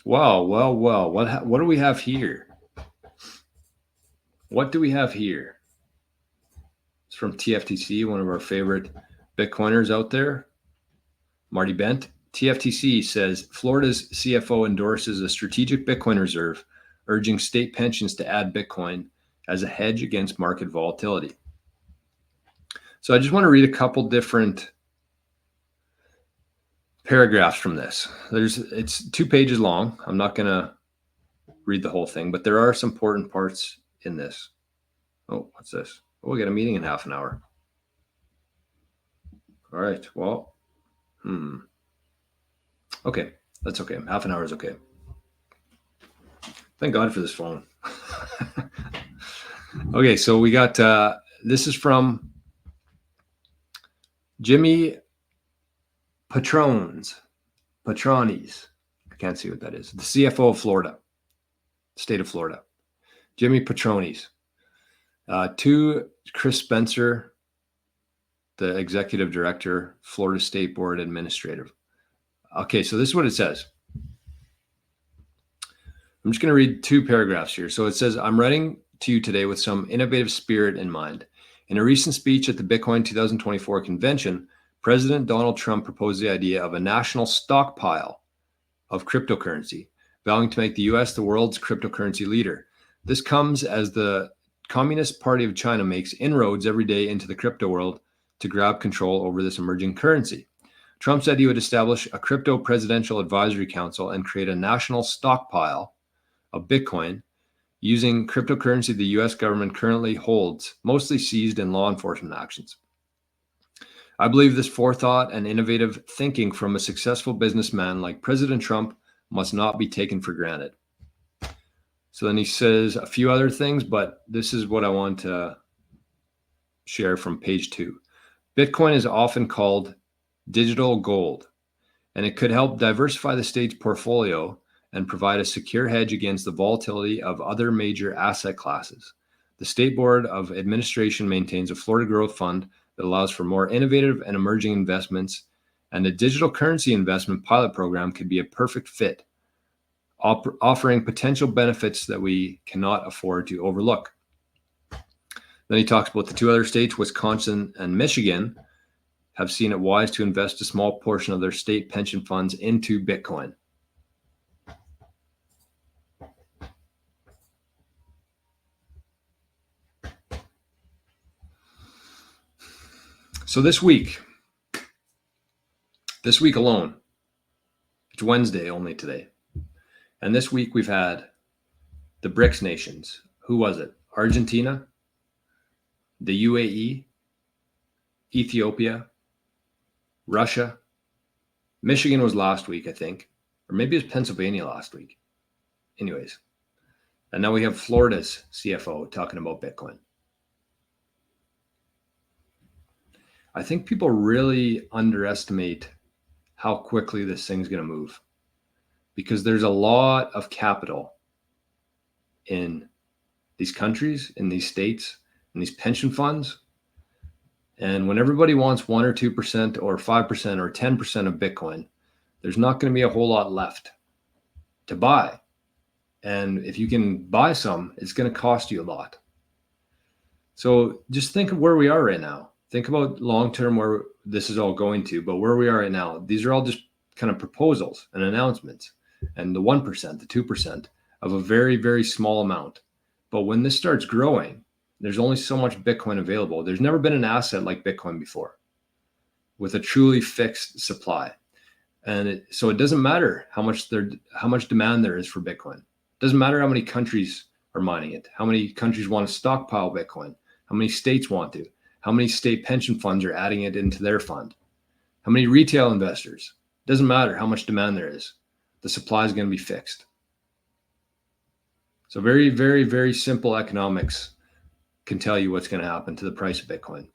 Well. What do we have here? What do we have here? It's from TFTC, one of our favorite Bitcoiners out there, Marty Bent. TFTC says Florida's CFO endorses a strategic Bitcoin reserve, urging state pensions to add Bitcoin as a hedge against market volatility. So I just want to read a couple different paragraphs from this. It's 2 pages long. I'm not going to read the whole thing, but there are some important parts in this. Oh, what's this? Oh, we got a meeting in half an hour. All right. Well, okay. That's okay. Half an hour is okay. Thank God for this phone. Okay, so we got, this is from Jimmy Patronis. I can't see what that is. The CFO of Florida, state of Florida. Jimmy Patronis. To Chris Spencer, the executive director, Florida State Board Administrative. Okay, so this is what it says. I'm just going to read 2 paragraphs here. So it says, I'm writing to you today with some innovative spirit in mind. In a recent speech at the Bitcoin 2024 convention, President Donald Trump proposed the idea of a national stockpile of cryptocurrency, vowing to make the US the world's cryptocurrency leader. This comes as the Communist Party of China makes inroads every day into the crypto world to grab control over this emerging currency. Trump said he would establish a crypto presidential advisory council and create a national stockpile of Bitcoin using cryptocurrency the US government currently holds, mostly seized in law enforcement actions. I believe this forethought and innovative thinking from a successful businessman like President Trump must not be taken for granted. So then he says a few other things, but this is what I want to share from page 2. Bitcoin is often called digital gold, and it could help diversify the state's portfolio and provide a secure hedge against the volatility of other major asset classes. The State Board of Administration maintains a Florida Growth Fund that allows for more innovative and emerging investments, and a digital currency investment pilot program could be a perfect fit, offering potential benefits that we cannot afford to overlook. Then he talks about the 2 other states, Wisconsin and Michigan, have seen it wise to invest a small portion of their state pension funds into Bitcoin. So this week alone, it's Wednesday only today. And this week we've had the BRICS nations. Who was it? Argentina, the UAE, Ethiopia, Russia. Michigan was last week, I think. Or maybe it was Pennsylvania last week. Anyways. And now we have Florida's CFO talking about Bitcoin. I think people really underestimate how quickly this thing's going to move, because there's a lot of capital in these countries, in these states, in these pension funds. And when everybody wants 1 or 2% or 5% or 10% of Bitcoin, there's not going to be a whole lot left to buy. And if you can buy some, it's going to cost you a lot. So just think of where we are right now. Think about long-term where this is all going to, but where we are right now, these are all just kind of proposals and announcements, and the 1%, the 2% of a very, very small amount. But when this starts growing, there's only so much Bitcoin available. There's never been an asset like Bitcoin before with a truly fixed supply. And so it doesn't matter how much demand there is for Bitcoin. It doesn't matter how many countries are mining it, how many countries want to stockpile Bitcoin, how many states want to, how many state pension funds are adding it into their fund, how many retail investors. It doesn't matter how much demand there is. The supply is going to be fixed. So very, very, very simple economics can tell you what's going to happen to the price of Bitcoin.